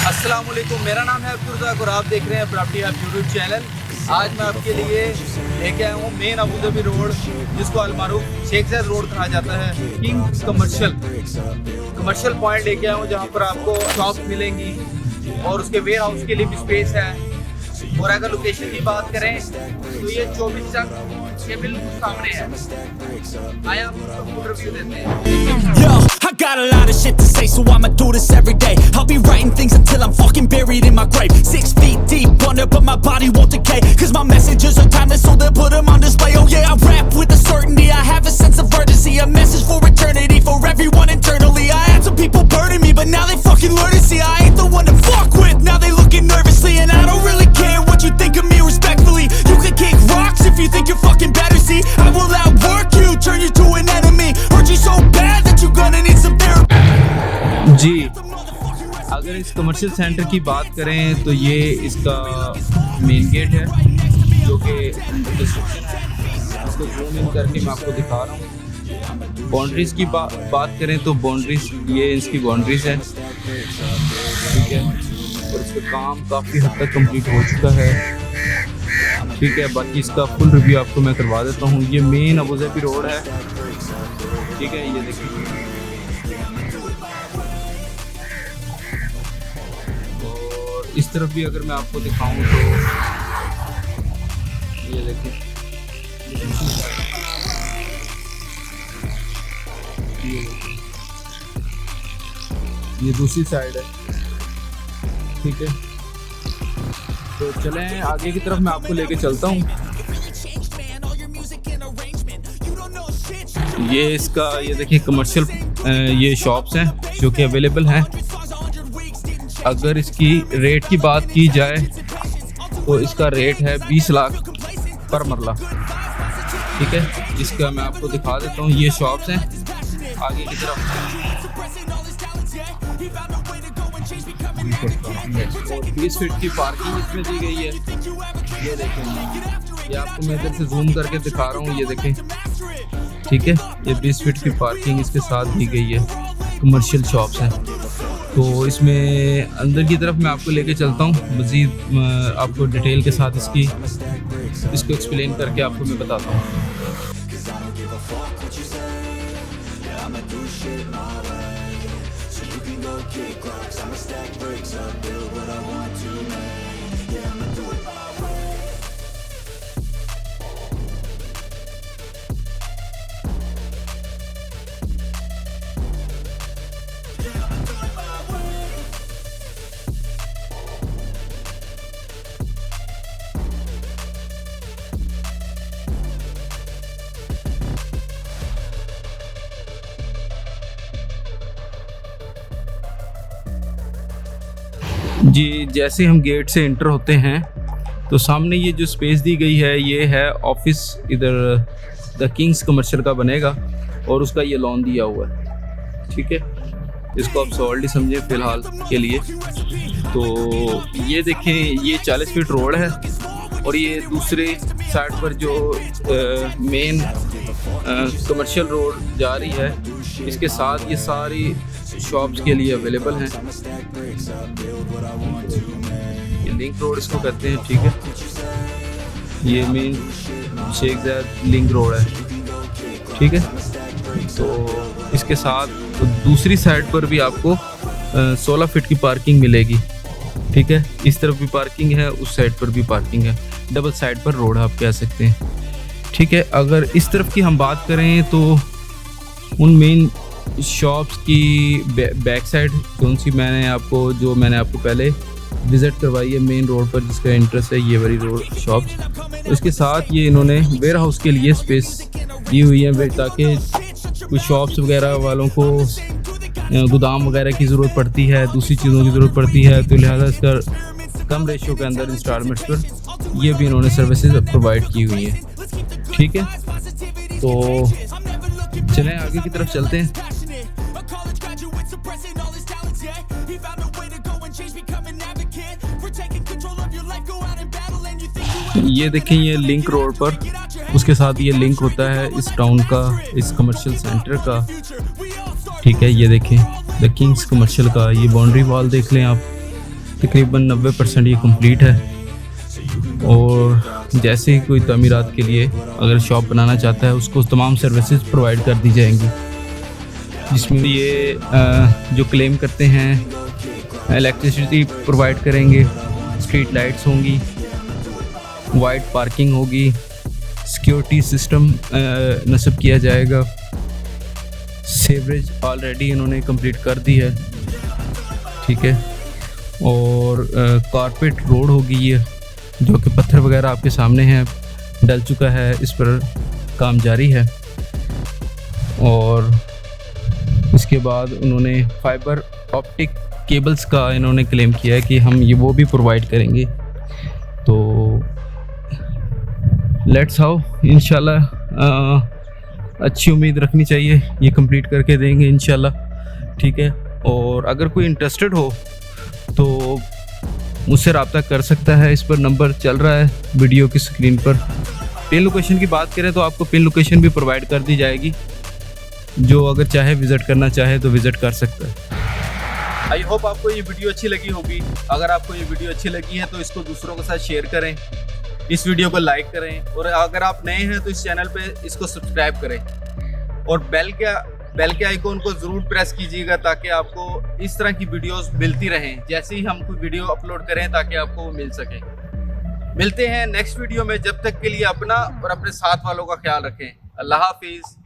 अस्सलाम वालेकुम, मेरा नाम है अब्दुल रज़ाक और आप देख रहे हैं प्रॉपर्टी हब यूट्यूब चैनल। आज मैं आपके लिए लेके आया हूँ मेन अबू धाबी रोड, जिसको अलमारूफ शेख ज़ायद रोड कहा जाता है, किंग कमर्शियल पॉइंट लेके आया हूँ, जहाँ पर आपको शॉप मिलेंगी और उसके वेयर हाउस के लिए भी स्पेस है। और अगर लोकेशन की बात करें तो ये 24 तक के बिल्कुल सामने है। आया आपको फुल रिव्यू देते हैं। Yo, I got a lot of shit to say, so I'ma do this every day. I'll be writing things until I'm fucking buried in my grave. 6 feet deep under, but my body won't decay. Cause my messages are timeless, so they'll put them on display. Oh yeah, I rap with a certainty, I have a sense of urgency. A message for eternity, for everyone internally. I had some people burning me, but now they fucking learn to see I ain't the one to fuck with, now they looking nervously. And I don't really care what you think of me respectfully. You can kick rocks if you think you're fucking better, see I will outwork you, turn you to an enemy. Hurt you so bad that you're gonna need some therapy. जी, अगर इस commercial centre की बात करें तो ये इसका main gate है, जो कि डिस्क्रिप्शन है। इसको जूम इन करके मैं आपको दिखा रहा हूँ। बाउंड्रीज़ की बात करें तो बाउंड्रीज़, ये इसकी बाउंड्रीज़ है, ठीक है। और इसका काम काफ़ी हद तक कंप्लीट हो चुका है, ठीक है। बाकी इसका फुल रिव्यू आपको मैं करवा देता हूँ। ये मेन अबू धाबी रोड है, ठीक है। ये देखिए, इस तरफ भी अगर मैं आपको दिखाऊं तो ये देखिए, ये दूसरी साइड है, ठीक है। तो चलें आगे की तरफ, मैं आपको लेके चलता हूँ। ये इसका, ये देखिए कमर्शियल ये शॉप्स हैं जो कि अवेलेबल हैं। अगर इसकी रेट की बात की जाए तो इसका रेट है 20 लाख पर मरला, ठीक है। इसका मैं आपको दिखा देता हूँ। ये शॉप्स हैं आगे की तरफ, और 20 फीट की पार्किंग इसमें दी गई है। ये देखें, ये आपको मैं इधर से जूम करके दिखा रहा हूँ, ये देखें, ठीक है। ये 20 फीट की पार्किंग इसके साथ दी गई है। कमर्शियल शॉप्स हैं, तो इसमें अंदर की तरफ मैं आपको लेके चलता हूँ। मज़ीद आपको डिटेल के साथ इसको एक्सप्लेन करके आपको मैं बताता हूँ। जी, जैसे हम गेट से इंटर होते हैं तो सामने ये जो स्पेस दी गई है, ये है ऑफिस, इधर द किंग्स कमर्शियल का बनेगा और उसका ये लॉन दिया हुआ है, ठीक है। इसको आप सॉल्टी समझें फ़िलहाल के लिए। तो ये देखें, ये 40 फीट रोड है और ये दूसरे साइड पर जो मेन कमर्शियल रोड जा रही है, इसके साथ ये सारी शॉप्स के लिए अवेलेबल हैं। ये लिंक रोड इसको कहते हैं, ठीक है। ये मेन शेख ज़ायद लिंक रोड है, ठीक है। तो इसके साथ दूसरी साइड पर भी आपको 16 फीट की पार्किंग मिलेगी, ठीक है। इस तरफ भी पार्किंग है, उस साइड पर भी पार्किंग है। डबल साइड पर रोड आप कह सकते हैं, ठीक है। अगर इस तरफ की हम बात करें तो उन मेन शॉप्स की बैक साइड कौन सी मैंने आपको पहले विज़िट करवाई है मेन रोड पर, जिसका इंटरेस्ट है, ये वाली रोड शॉप्स। उसके साथ ये इन्होंने वेयर हाउस के लिए स्पेस दी हुई है, ताकि कुछ शॉप्स वगैरह वालों को गोदाम वगैरह की ज़रूरत पड़ती है, दूसरी चीज़ों की ज़रूरत पड़ती है, तो लिहाजा इसका कम रेशो के अंदर इंस्टॉलमेंट्स पर ये भी इन्होंने सर्विसेज प्रोवाइड की हुई है, ठीक है। तो चलें आगे की तरफ चलते हैं। ये देखें, ये लिंक रोड पर उसके साथ ये लिंक होता है इस टाउन का, इस कमर्शियल सेंटर का, ठीक है। ये देखें द किंग्स कमर्शियल का, ये बाउंड्री वॉल देख लें आप, तकरीबन 90% ये कंप्लीट है। और जैसे ही कोई तमीरात के लिए अगर शॉप बनाना चाहता है उसको तमाम सर्विसेज प्रोवाइड कर दी जाएंगी, जिसमें ये जो क्लेम करते हैं इलेक्ट्रिसिटी प्रोवाइड करेंगे, स्ट्रीट लाइट्स होंगी, वाइड पार्किंग होगी, सिक्योरिटी सिस्टम नस्ब किया जाएगा। सेवरेज ऑलरेडी इन्होंने कंप्लीट कर दी है, ठीक है। और कारपेट रोड होगी ये, जो कि पत्थर वगैरह आपके सामने है, डल चुका है, इस पर काम जारी है। और इसके बाद उन्होंने फाइबर ऑप्टिक केबल्स का इन्होंने क्लेम किया है कि हम ये वो भी प्रोवाइड करेंगे। तो लेट्स हाउ इंशाल्लाह अच्छी उम्मीद रखनी चाहिए, ये कंप्लीट करके देंगे इंशाल्लाह, ठीक है। और अगर कोई इंटरेस्टेड हो तो मुझसे रब्ता कर सकता है, इस पर नंबर चल रहा है वीडियो की स्क्रीन पर। पिन लोकेशन की बात करें तो आपको पिन लोकेशन भी प्रोवाइड कर दी जाएगी, जो अगर चाहे विज़िट करना चाहे तो विज़िट कर सकता है। आई होप आपको ये वीडियो अच्छी लगी होगी। अगर आपको ये वीडियो अच्छी लगी है तो इसको दूसरों के साथ शेयर करें, इस वीडियो को लाइक करें, और अगर आप नए हैं तो इस चैनल पे इसको सब्सक्राइब करें और बेल के आइकॉन को ज़रूर प्रेस कीजिएगा, ताकि आपको इस तरह की वीडियोस मिलती रहें जैसे ही हम कोई वीडियो अपलोड करें, ताकि आपको वो मिल सके। मिलते हैं नेक्स्ट वीडियो में, जब तक के लिए अपना और अपने साथ वालों का ख्याल रखें। अल्लाह हाफिज़।